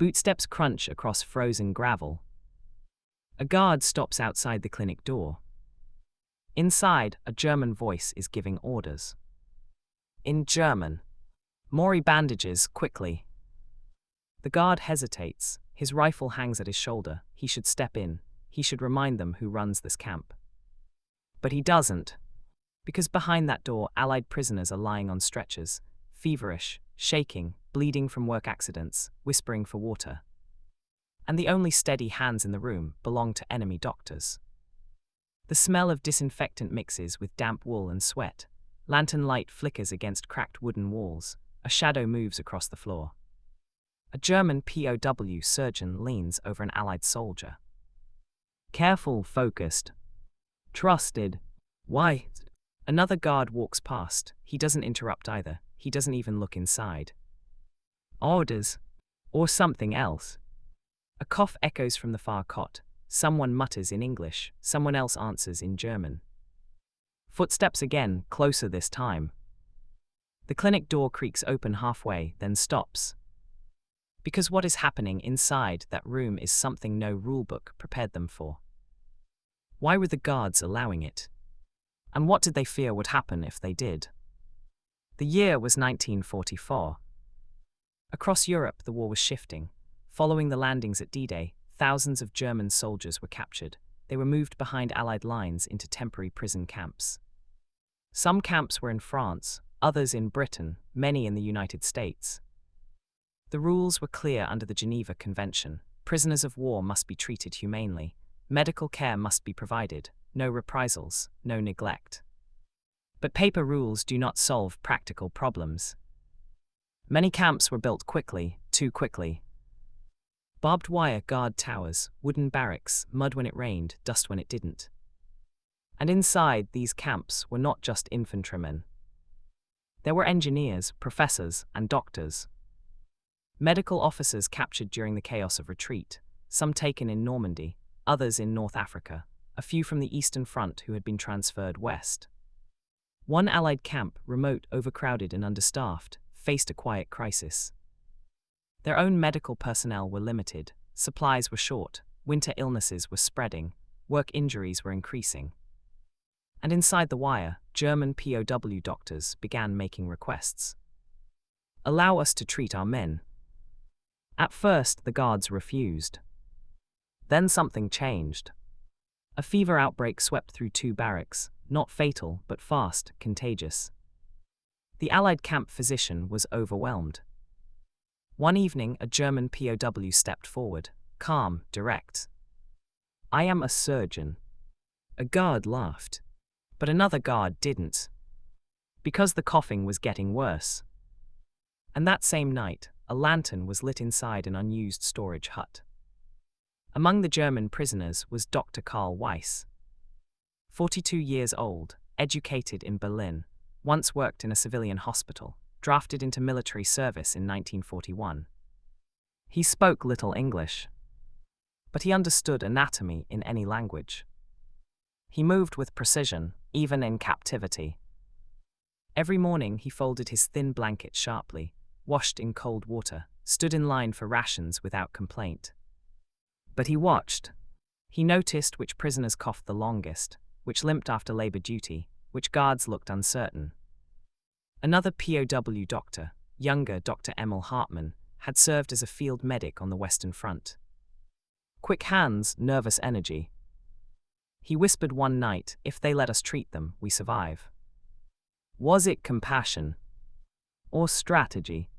Bootsteps crunch across frozen gravel. A guard stops outside the clinic door. Inside, a German voice is giving orders. In German. Maury bandages quickly. The guard hesitates. His rifle hangs at his shoulder. He should step in. He should remind them who runs this camp. But he doesn't. Because behind that door, Allied prisoners are lying on stretchers, feverish, shaking, bleeding from work accidents, whispering for water. And the only steady hands in the room belong to enemy doctors. The smell of disinfectant mixes with damp wool and sweat. Lantern light flickers against cracked wooden walls. A shadow moves across the floor. A German POW surgeon leans over an Allied soldier. Careful, focused. Trusted. Why? Another guard walks past. He doesn't interrupt either. He doesn't even look inside. Orders. Or something else. A cough echoes from the far cot. Someone mutters in English. Someone else answers in German. Footsteps again, closer this time. The clinic door creaks open halfway, then stops. Because what is happening inside that room is something no rulebook prepared them for. Why were the guards allowing it? And what did they fear would happen if they did? The year was 1944. Across Europe, the war was shifting. Following the landings at D-Day, thousands of German soldiers were captured. They were moved behind Allied lines into temporary prison camps. Some camps were in France, others in Britain, many in the United States. The rules were clear under the Geneva Convention. Prisoners of war must be treated humanely. Medical care must be provided. No reprisals, no neglect. But paper rules do not solve practical problems. Many camps were built quickly, too quickly. Barbed wire guard towers, wooden barracks, mud when it rained, dust when it didn't. And inside these camps were not just infantrymen. There were engineers, professors, and doctors. Medical officers captured during the chaos of retreat, some taken in Normandy, others in North Africa, a few from the Eastern Front who had been transferred west. One Allied camp, remote, overcrowded, and understaffed, faced a quiet crisis. Their own medical personnel were limited, supplies were short, winter illnesses were spreading, work injuries were increasing. And inside the wire, German POW doctors began making requests. Allow us to treat our men. At first, the guards refused. Then something changed. A fever outbreak swept through two barracks, not fatal, but fast, contagious. The Allied camp physician was overwhelmed. One evening, a German POW stepped forward, calm, direct. I am a surgeon. A guard laughed. But another guard didn't. Because the coughing was getting worse. And that same night, a lantern was lit inside an unused storage hut. Among the German prisoners was Dr. Karl Weiss. 42 years old, educated in Berlin, once worked in a civilian hospital, drafted into military service in 1941. He spoke little English, but he understood anatomy in any language. He moved with precision, even in captivity. Every morning he folded his thin blanket sharply, washed in cold water, stood in line for rations without complaint. But he watched. He noticed which prisoners coughed the longest, which limped after labor duty, which guards looked uncertain. Another POW doctor, younger Dr. Emil Hartmann, had served as a field medic on the Western Front. Quick hands, nervous energy. He whispered one night, if they let us treat them, we survive. Was it compassion? Or strategy?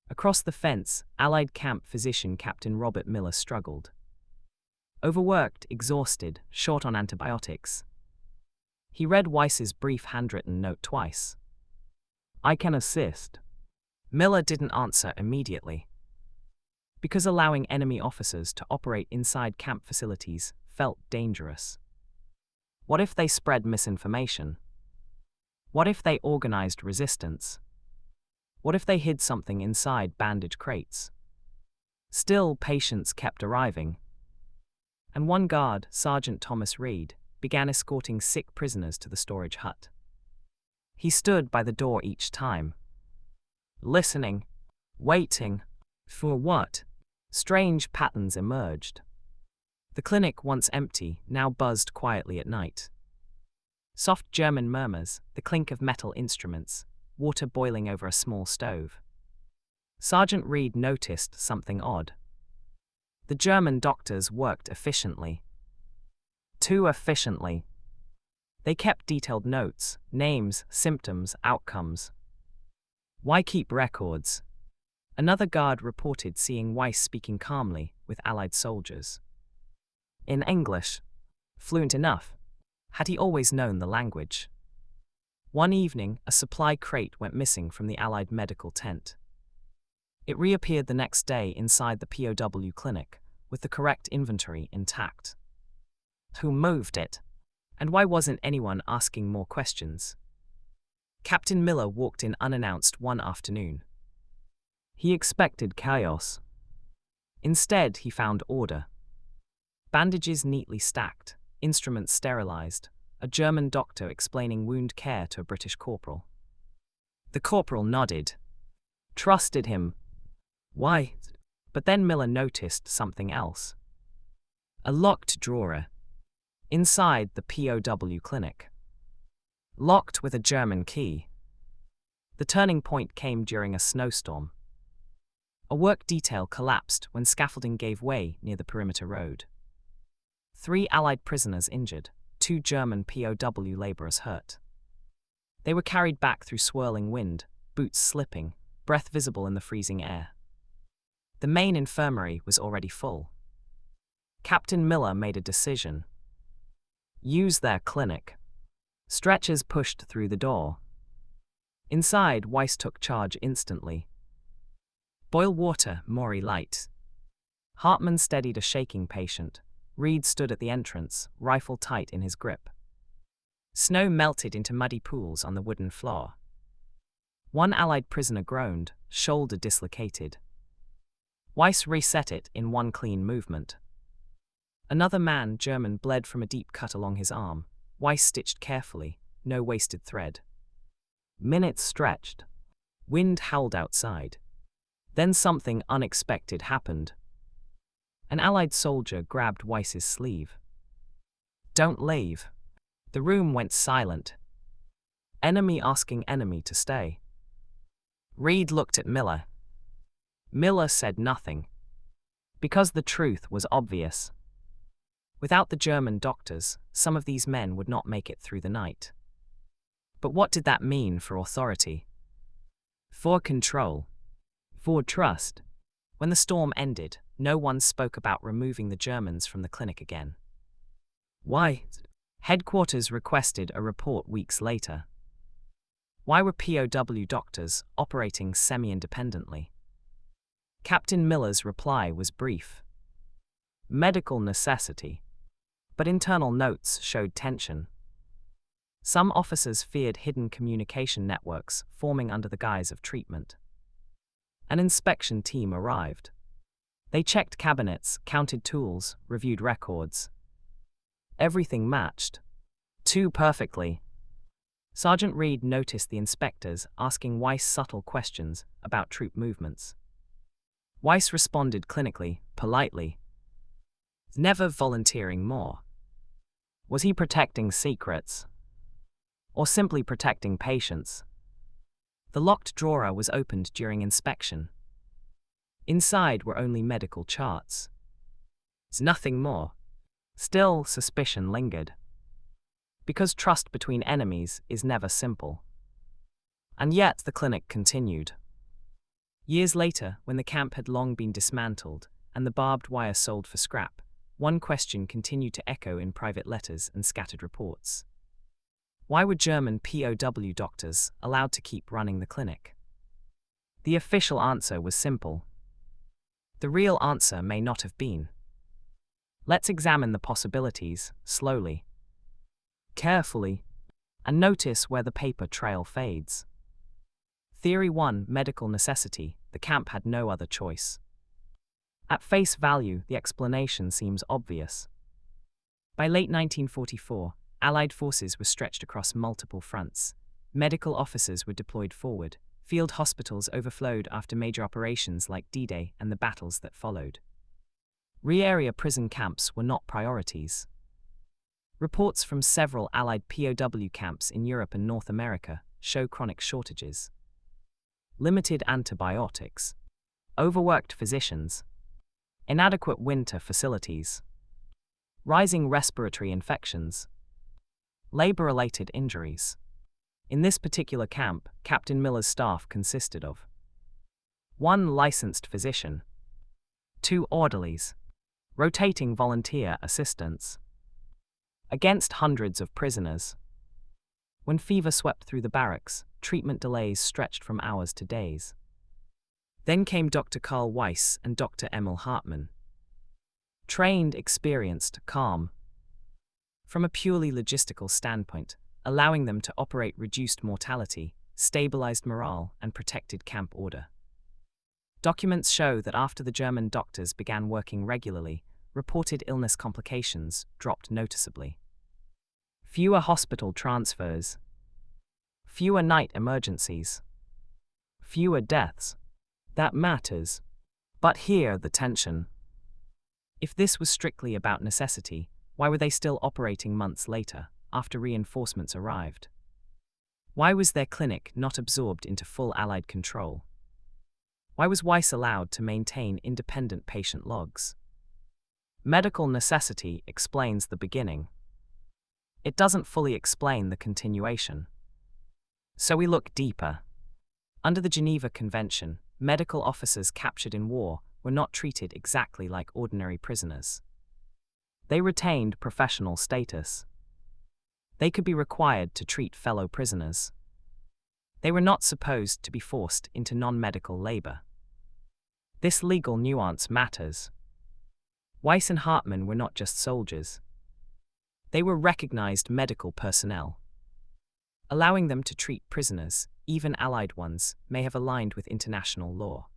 Across the fence, Allied camp physician Captain Robert Miller struggled. Overworked, exhausted, short on antibiotics. He read Weiss's brief handwritten note twice. I can assist. Miller didn't answer immediately. Because allowing enemy officers to operate inside camp facilities felt dangerous. What if they spread misinformation? What if they organized resistance? What if they hid something inside bandage crates? Still, patients kept arriving. And one guard, Sergeant Thomas Reed, began escorting sick prisoners to the storage hut. He stood by the door each time. Listening. Waiting. For what? Strange patterns emerged. The clinic, once empty, now buzzed quietly at night. Soft German murmurs, the clink of metal instruments, water boiling over a small stove. Sergeant Reed noticed something odd. The German doctors worked efficiently. Too efficiently. They kept detailed notes, names, symptoms, outcomes. Why keep records? Another guard reported seeing Weiss speaking calmly with Allied soldiers. In English. Fluent enough. Had he always known the language? One evening, a supply crate went missing from the Allied medical tent. It reappeared the next day inside the POW clinic, with the correct inventory intact. Who moved it? And why wasn't anyone asking more questions? Captain Miller walked in unannounced one afternoon. He expected chaos. Instead, he found order. Bandages neatly stacked, instruments sterilized, a German doctor explaining wound care to a British corporal. The corporal nodded. Trusted him. Why? But then Miller noticed something else. A locked drawer. Inside the POW clinic. Locked with a German key. The turning point came during a snowstorm. A work detail collapsed when scaffolding gave way near the perimeter road. 3 Allied prisoners injured, 2 German POW laborers hurt. They were carried back through swirling wind, boots slipping, breath visible in the freezing air. The main infirmary was already full. Captain Miller made a decision. Use their clinic. Stretchers pushed through the door. Inside, Weiss took charge instantly. Boil water, Maury light. Hartmann steadied a shaking patient. Reed stood at the entrance, rifle tight in his grip. Snow melted into muddy pools on the wooden floor. One Allied prisoner groaned, shoulder dislocated. Weiss reset it in one clean movement. Another man, German, bled from a deep cut along his arm. Weiss stitched carefully, no wasted thread. Minutes stretched. Wind howled outside. Then something unexpected happened. An Allied soldier grabbed Weiss's sleeve. Don't leave. The room went silent. Enemy asking enemy to stay. Reed looked at Miller. Miller said nothing. Because the truth was obvious. Without the German doctors, some of these men would not make it through the night. But what did that mean for authority? For control. For trust. When the storm ended, no one spoke about removing the Germans from the clinic again. Why? Headquarters requested a report weeks later. Why were POW doctors operating semi-independently? Captain Miller's reply was brief. Medical necessity. But internal notes showed tension. Some officers feared hidden communication networks forming under the guise of treatment. An inspection team arrived. They checked cabinets, counted tools, reviewed records. Everything matched. Too perfectly. Sergeant Reed noticed the inspectors asking Weiss subtle questions about troop movements. Weiss responded clinically, politely. Never volunteering more. Was he protecting secrets? Or simply protecting patients? The locked drawer was opened during inspection. Inside were only medical charts. Nothing more. Still, suspicion lingered. Because trust between enemies is never simple. And yet the clinic continued. Years later, when the camp had long been dismantled and the barbed wire sold for scrap, one question continued to echo in private letters and scattered reports. Why were German POW doctors allowed to keep running the clinic? The official answer was simple. The real answer may not have been. Let's examine the possibilities, slowly, carefully, and notice where the paper trail fades. Theory 1, medical necessity. The camp had no other choice. At face value, the explanation seems obvious. By late 1944, Allied forces were stretched across multiple fronts. Medical officers were deployed forward, Field hospitals overflowed after major operations like D-Day and the battles that followed. Re-area prison camps were not priorities. Reports from several Allied POW camps in Europe and North America show chronic shortages. Limited antibiotics, overworked physicians, inadequate winter facilities, rising respiratory infections, labor-related injuries. In this particular camp, Captain Miller's staff consisted of 1 licensed physician, 2 orderlies, rotating volunteer assistants. Against hundreds of prisoners. When fever swept through the barracks, treatment delays stretched from hours to days. Then came Dr. Karl Weiss and Dr. Emil Hartmann. Trained, experienced, calm. From a purely logistical standpoint, allowing them to operate reduced mortality, stabilized morale, and protected camp order. Documents show that after the German doctors began working regularly, reported illness complications dropped noticeably. Fewer hospital transfers. Fewer night emergencies. Fewer deaths. That matters. But here the tension. If this was strictly about necessity, why were they still operating months later, after reinforcements arrived? Why was their clinic not absorbed into full Allied control? Why was Weiss allowed to maintain independent patient logs? Medical necessity explains the beginning. It doesn't fully explain the continuation. So we look deeper. Under the Geneva Convention, medical officers captured in war were not treated exactly like ordinary prisoners. They retained professional status. They could be required to treat fellow prisoners. They were not supposed to be forced into non-medical labor. This legal nuance matters. Weiss and Hartmann were not just soldiers. They were recognized medical personnel. Allowing them to treat prisoners, even Allied ones, may have aligned with international law.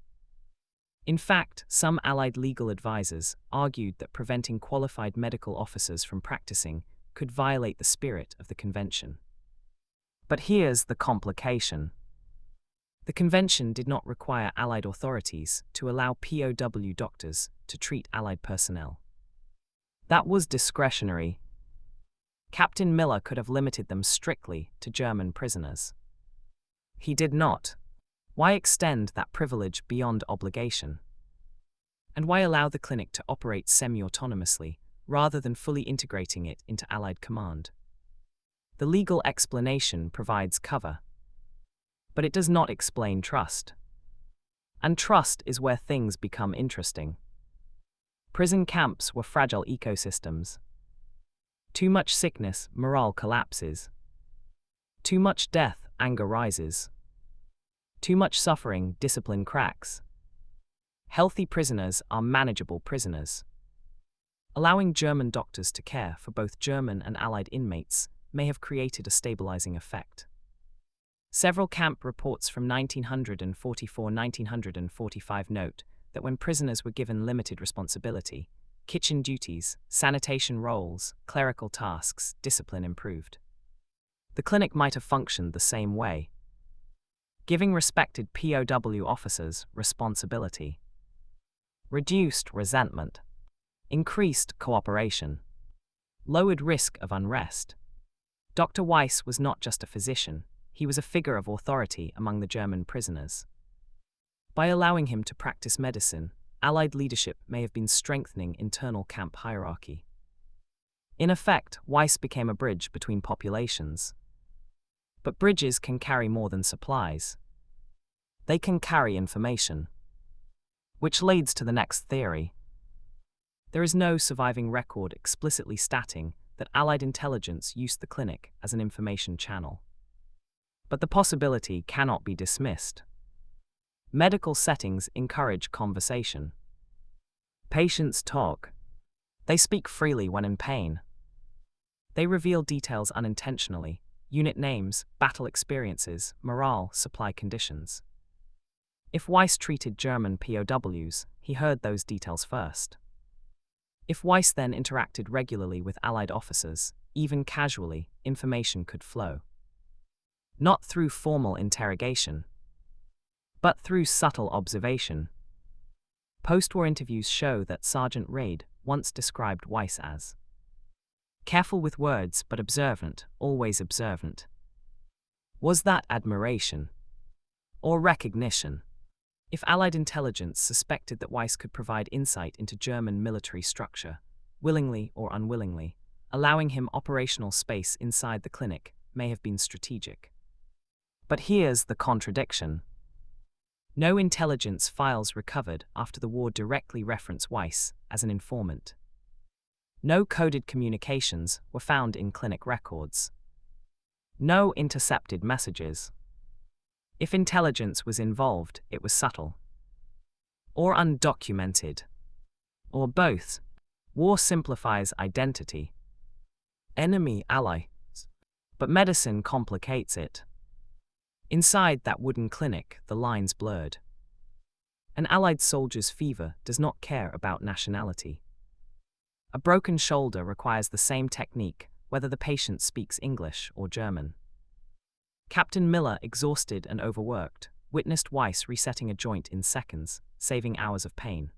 In fact, some Allied legal advisors argued that preventing qualified medical officers from practicing could violate the spirit of the convention. But here's the complication. The convention did not require Allied authorities to allow POW doctors to treat Allied personnel. That was discretionary. Captain Miller could have limited them strictly to German prisoners. He did not. Why extend that privilege beyond obligation? And why allow the clinic to operate semi-autonomously, rather than fully integrating it into Allied command? The legal explanation provides cover. But it does not explain trust. And trust is where things become interesting. Prison camps were fragile ecosystems. Too much sickness, morale collapses. Too much death, anger rises. Too much suffering, discipline cracks. Healthy prisoners are manageable prisoners. Allowing German doctors to care for both German and Allied inmates may have created a stabilizing effect. Several camp reports from 1944-1945 note that when prisoners were given limited responsibility, kitchen duties, sanitation roles, clerical tasks, discipline improved. The clinic might have functioned the same way, giving respected POW officers responsibility, reduced resentment, increased cooperation, lowered risk of unrest. Dr. Weiss was not just a physician, he was a figure of authority among the German prisoners. By allowing him to practice medicine, Allied leadership may have been strengthening internal camp hierarchy. In effect, Weiss became a bridge between populations. But bridges can carry more than supplies. They can carry information. Which leads to the next theory. There is no surviving record explicitly stating that Allied intelligence used the clinic as an information channel. But the possibility cannot be dismissed. Medical settings encourage conversation. Patients talk. They speak freely when in pain. They reveal details unintentionally, unit names, battle experiences, morale, supply conditions. If Weiss treated German POWs, he heard those details first. If Weiss then interacted regularly with Allied officers, even casually, information could flow. Not through formal interrogation, but through subtle observation. Post-war interviews show that Sergeant Reid once described Weiss as careful with words but observant, always observant. Was that admiration? Or recognition? If Allied intelligence suspected that Weiss could provide insight into German military structure, willingly or unwillingly, allowing him operational space inside the clinic may have been strategic. But here's the contradiction. No intelligence files recovered after the war directly reference Weiss as an informant. No coded communications were found in clinic records. No intercepted messages. If intelligence was involved, it was subtle. Or undocumented. Or both. War simplifies identity. Enemy, ally. But medicine complicates it. Inside that wooden clinic, the lines blurred. An Allied soldier's fever does not care about nationality. A broken shoulder requires the same technique, whether the patient speaks English or German. Captain Miller, exhausted and overworked, witnessed Weiss resetting a joint in seconds, saving hours of pain.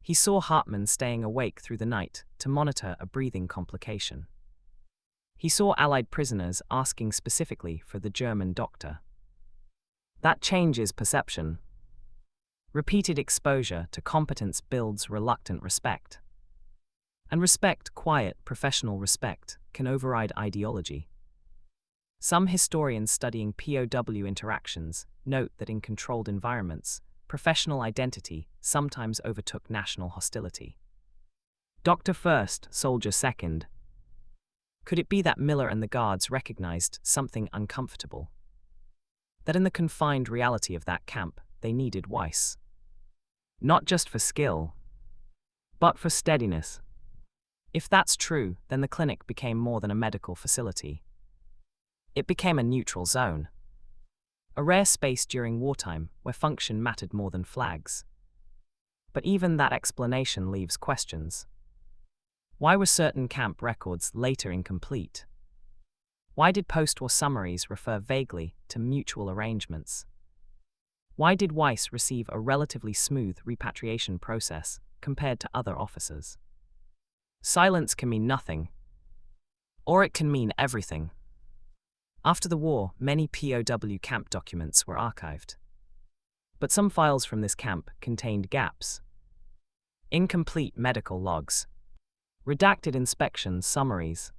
He saw Hartmann staying awake through the night to monitor a breathing complication. He saw Allied prisoners asking specifically for the German doctor. That changes perception. Repeated exposure to competence builds reluctant respect. And respect, quiet, professional respect, can override ideology. Some historians studying POW interactions note that in controlled environments, professional identity sometimes overtook national hostility. Doctor first, soldier second. Could it be that Miller and the guards recognized something uncomfortable? That in the confined reality of that camp, they needed Weiss. Not just for skill, but for steadiness. If that's true, then the clinic became more than a medical facility. It became a neutral zone. A rare space during wartime where function mattered more than flags. But even that explanation leaves questions. Why were certain camp records later incomplete? Why did post-war summaries refer vaguely to mutual arrangements? Why did Weiss receive a relatively smooth repatriation process compared to other officers? Silence can mean nothing, or it can mean everything. After the war, many POW camp documents were archived. But some files from this camp contained gaps. Incomplete medical logs, redacted inspection summaries,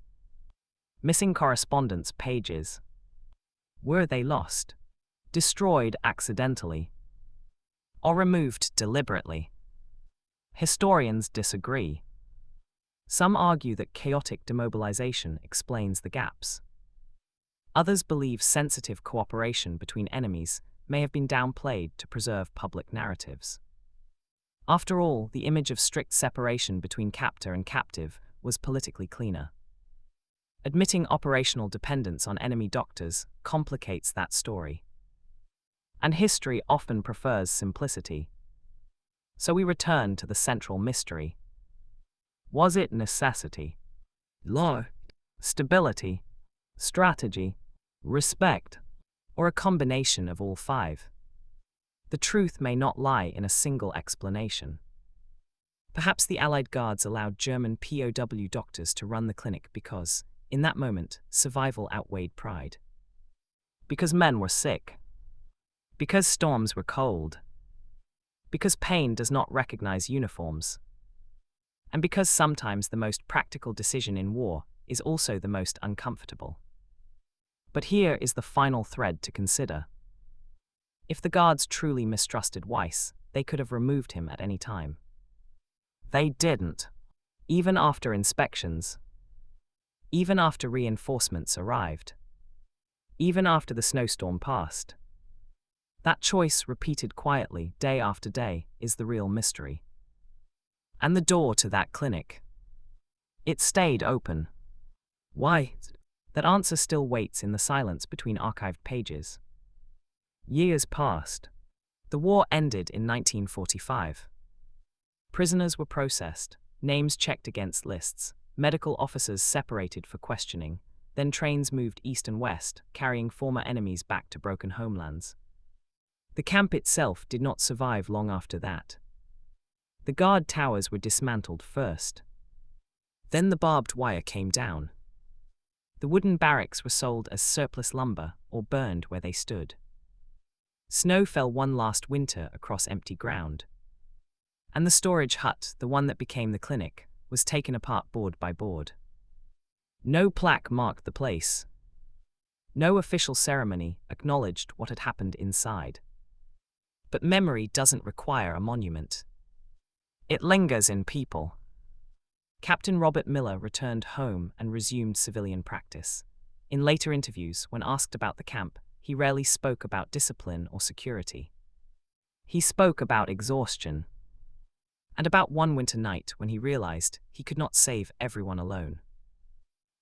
missing correspondence pages. Were they lost, destroyed accidentally, or removed deliberately? Historians disagree. Some argue that chaotic demobilization explains the gaps. Others believe sensitive cooperation between enemies may have been downplayed to preserve public narratives. After all, the image of strict separation between captor and captive was politically cleaner. Admitting operational dependence on enemy doctors complicates that story. And history often prefers simplicity. So we return to the central mystery. Was it necessity, law, stability, strategy, respect, or a combination of all five? The truth may not lie in a single explanation. Perhaps the Allied guards allowed German POW doctors to run the clinic because, in that moment, survival outweighed pride. Because men were sick. Because storms were cold. Because pain does not recognize uniforms. And because sometimes the most practical decision in war is also the most uncomfortable. But here is the final thread to consider. If the guards truly mistrusted Weiss, they could have removed him at any time. They didn't. Even after inspections. Even after reinforcements arrived. Even after the snowstorm passed. That choice, repeated quietly, day after day, is the real mystery. And the door to that clinic. It stayed open. Why? That answer still waits in the silence between archived pages. Years passed. The war ended in 1945. Prisoners were processed, names checked against lists, medical officers separated for questioning, then trains moved east and west, carrying former enemies back to broken homelands. The camp itself did not survive long after that. The guard towers were dismantled first. Then the barbed wire came down. The wooden barracks were sold as surplus lumber or burned where they stood. Snow fell one last winter across empty ground. And the storage hut, the one that became the clinic, was taken apart board by board. No plaque marked the place. No official ceremony acknowledged what had happened inside. But memory doesn't require a monument. It lingers in people. Captain Robert Miller returned home and resumed civilian practice. In later interviews, when asked about the camp, he rarely spoke about discipline or security. He spoke about exhaustion, and about one winter night when he realized he could not save everyone alone.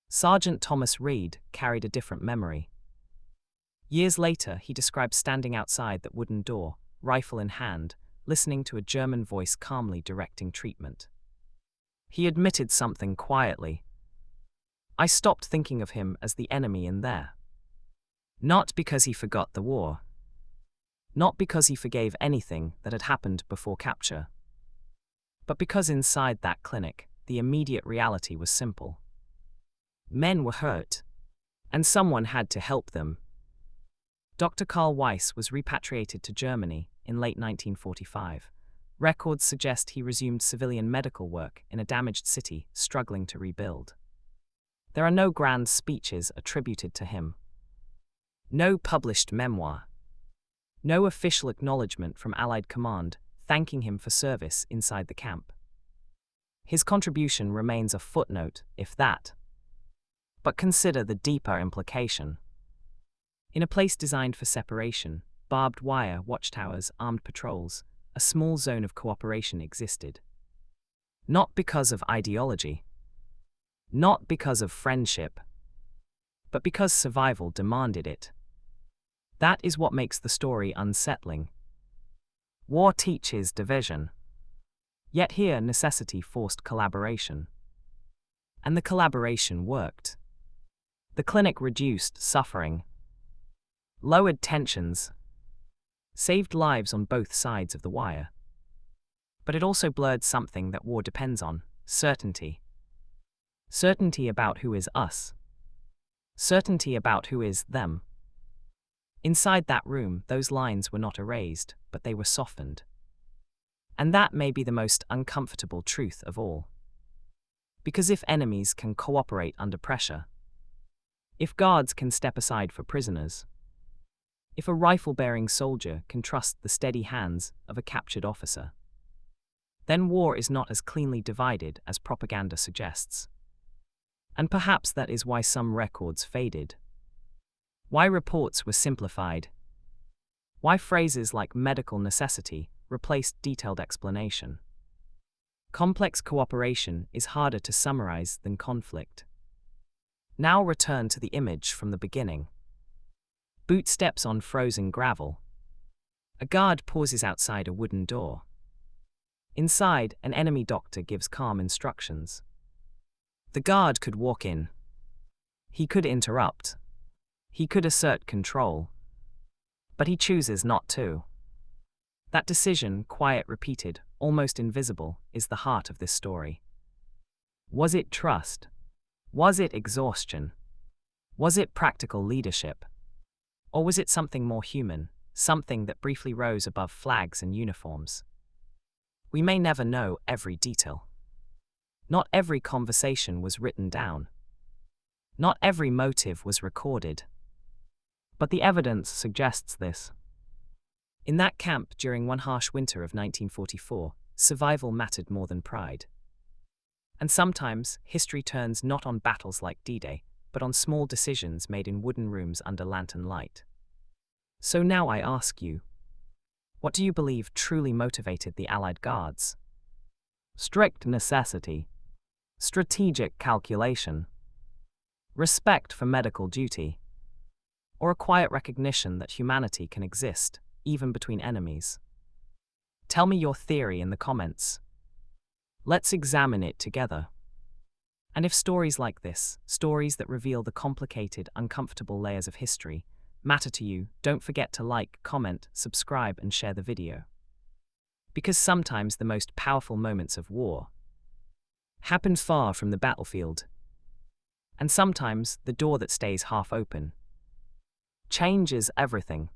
Sergeant Thomas Reed carried a different memory. Years later, he described standing outside that wooden door, rifle in hand, listening to a German voice calmly directing treatment. He admitted something quietly. I stopped thinking of him as the enemy in there. Not because he forgot the war. Not because he forgave anything that had happened before capture. But because inside that clinic, the immediate reality was simple. Men were hurt, and someone had to help them. Dr. Karl Weiss was repatriated to Germany in late 1945. Records suggest he resumed civilian medical work in a damaged city struggling to rebuild. There are no grand speeches attributed to him. No published memoir. No official acknowledgement from Allied command thanking him for service inside the camp. His contribution remains a footnote, if that. But consider the deeper implication. In a place designed for separation, barbed wire, watchtowers, armed patrols, a small zone of cooperation existed. Not because of ideology. Not because of friendship. But because survival demanded it. That is what makes the story unsettling. War teaches division. Yet here necessity forced collaboration. And the collaboration worked. The clinic reduced suffering, lowered tensions, saved lives on both sides of the wire. But it also blurred something that war depends on: certainty. Certainty about who is us. Certainty about who is them. Inside that room, those lines were not erased, but they were softened. And that may be the most uncomfortable truth of all. Because if enemies can cooperate under pressure, if guards can step aside for prisoners, if a rifle-bearing soldier can trust the steady hands of a captured officer, then war is not as cleanly divided as propaganda suggests. And perhaps that is why some records faded. Why reports were simplified. Why phrases like medical necessity replaced detailed explanation. Complex cooperation is harder to summarize than conflict. Now return to the image from the beginning. Bootsteps on frozen gravel. A guard pauses outside a wooden door. Inside, an enemy doctor gives calm instructions. The guard could walk in. He could interrupt. He could assert control. But he chooses not to. That decision, quiet, repeated, almost invisible, is the heart of this story. Was it trust? Was it exhaustion? Was it practical leadership? Or was it something more human, something that briefly rose above flags and uniforms? We may never know every detail. Not every conversation was written down. Not every motive was recorded. But the evidence suggests this. In that camp during one harsh winter of 1944, survival mattered more than pride. And sometimes, history turns not on battles like D-Day, but on small decisions made in wooden rooms under lantern light. So now I ask you, what do you believe truly motivated the Allied guards? Strict necessity, strategic calculation, respect for medical duty, or a quiet recognition that humanity can exist, even between enemies? Tell me your theory in the comments. Let's examine it together. And if stories like this, stories that reveal the complicated, uncomfortable layers of history, matter to you, don't forget to like, comment, subscribe, and share the video. Because sometimes the most powerful moments of war happen far from the battlefield. And sometimes the door that stays half open changes everything.